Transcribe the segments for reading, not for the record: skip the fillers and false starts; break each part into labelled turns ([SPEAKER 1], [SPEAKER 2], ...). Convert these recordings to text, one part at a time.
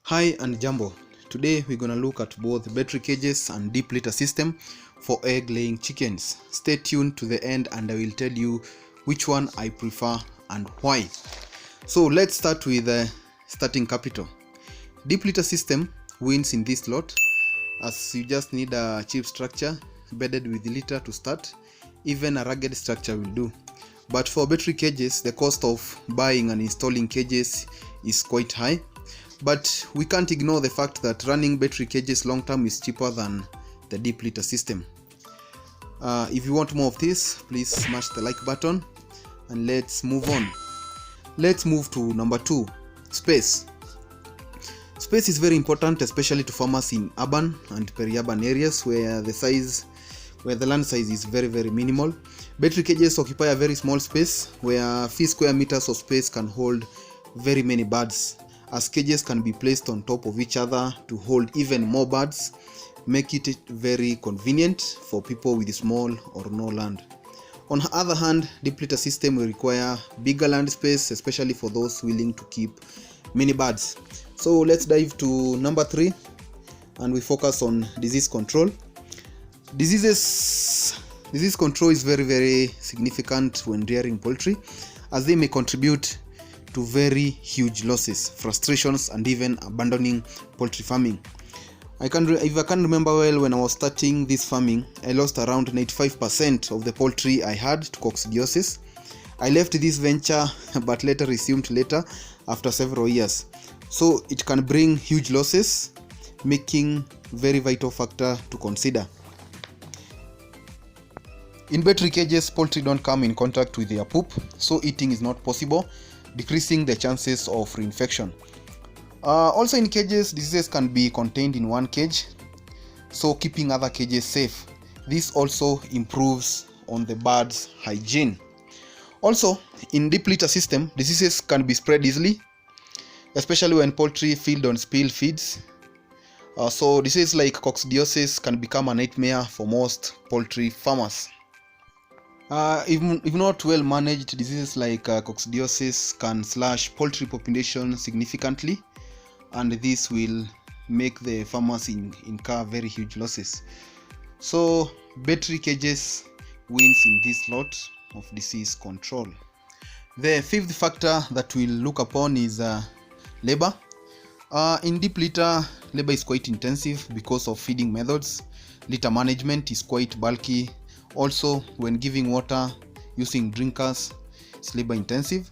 [SPEAKER 1] Hi and Jambo. Today we're gonna look at both battery cages and deep litter system for egg laying chickens. Stay tuned to the end and I will tell you which one I prefer and why. So let's start with the starting capital. Deep litter system wins in this lot as you just need a cheap structure bedded with litter to start. Even a rugged structure will do. But for battery cages, the cost of buying and installing cages is quite high. But we can't ignore the fact that running battery cages long term is cheaper than the deep litter system. If you want more of this, please smash the like button and let's move on. Let's move to number 2, space. Space is very important, especially to farmers in urban and peri-urban areas where the land size is very minimal. Battery cages occupy a very small space where few square meters of space can hold very many birds, as cages can be placed on top of each other to hold even more birds, make it very convenient for people with small or no land. On the other hand, deep litter system will require bigger land space, especially for those willing to keep many birds. So let's dive to number 3 and we focus on disease control. Disease control is very significant when rearing poultry, as they may contribute to very huge losses, frustrations, and even abandoning poultry farming. If I can remember well, when I was starting this farming, I lost around 95% of the poultry I had to coccidiosis. I left this venture but later resumed after several years. So it can bring huge losses, making very vital factor to consider. In battery cages, poultry don't come in contact with their poop, so eating is not possible, decreasing the chances of reinfection. Also in cages, diseases can be contained in one cage, so keeping other cages safe. This also improves on the birds' hygiene. Also, in deep litter system, diseases can be spread easily, especially when poultry feed on spill feeds. So diseases like coccidiosis can become a nightmare for most poultry farmers. If not well managed, diseases like coccidiosis can slash poultry population significantly, and this will make the farmers incur very huge losses. So battery cages wins in this lot of disease control. The 5th factor that we'll look upon is labor. In deep litter, labor is quite intensive because of feeding methods. Litter management is quite bulky. Also, when giving water using drinkers, it's labor intensive.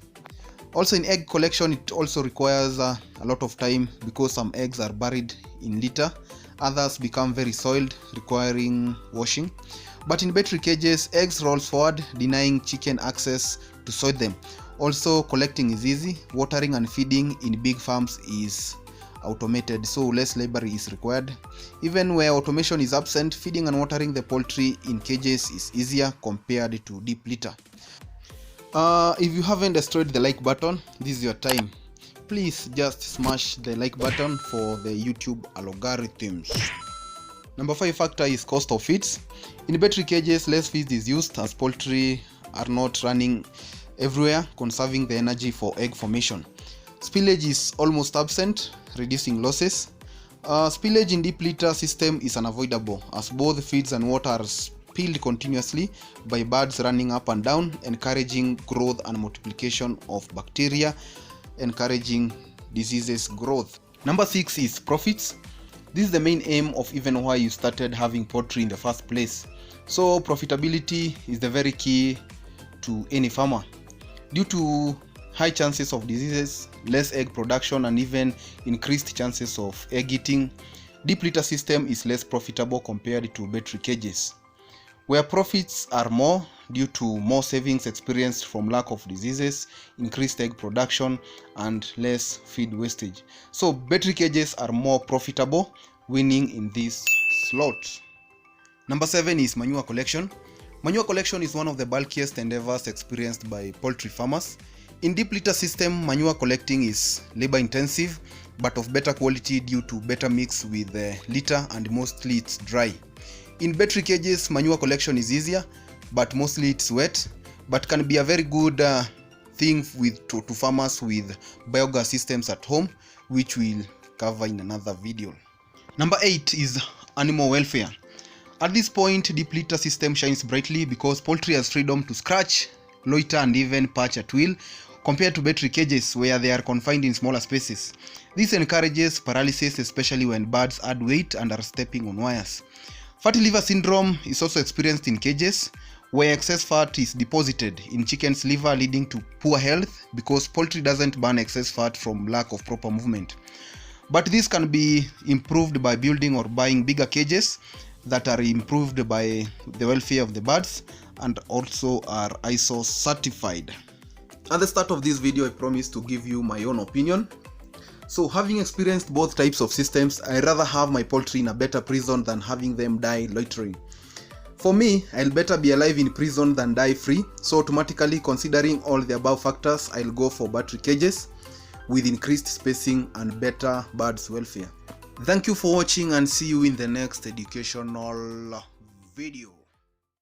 [SPEAKER 1] Also in egg collection, it also requires a lot of time because some eggs are buried in litter, others become very soiled, requiring washing. But in battery cages, eggs roll forward, denying chicken access to sort them. Also, collecting is easy. Watering and feeding in big farms is automated, so less labor is required. Even where automation is absent, feeding and watering the poultry in cages is easier compared to deep litter. If you haven't destroyed the like button, this is your time. Please just smash the like button for the YouTube algorithms. Number 5 factor is cost of feeds. In battery cages, less feed is used as poultry are not running everywhere, conserving the energy for egg formation. Spillage is almost absent, reducing losses. Spillage in deep litter system is unavoidable as both feeds and water are spilled continuously by birds running up and down, encouraging growth and multiplication of bacteria, encouraging diseases growth. Number 6 is profits. This is the main aim of even why you started having poultry in the first place. So profitability is the very key to any farmer. Due to high chances of diseases, less egg production, and even increased chances of egg eating, deep litter system is less profitable compared to battery cages, where profits are more due to more savings experienced from lack of diseases, increased egg production, and less feed wastage. So battery cages are more profitable, winning in this slot. Number 7 is manure collection. Manure collection is one of the bulkiest endeavors experienced by poultry farmers. In deep litter system, manure collecting is labor intensive but of better quality due to better mix with the litter and mostly it's dry. In battery cages, manure collection is easier but mostly it's wet, but can be a very good thing to farmers with biogas systems at home, which will cover in another video. Number 8 is animal welfare. At this point, deep litter system shines brightly because poultry has freedom to scratch, loiter and even perch at will, compared to battery cages where they are confined in smaller spaces. This encourages paralysis, especially when birds add weight and are stepping on wires. Fatty liver syndrome is also experienced in cages where excess fat is deposited in chicken's liver, leading to poor health because poultry doesn't burn excess fat from lack of proper movement. But this can be improved by building or buying bigger cages that are improved by the welfare of the birds and also are ISO certified. At the start of this video, I promised to give you my own opinion. So having experienced both types of systems, I rather have my poultry in a better prison than having them die loitering. For me, I'll better be alive in prison than die free, so automatically considering all the above factors, I'll go for battery cages with increased spacing and better birds welfare. Thank you for watching and see you in the next educational video.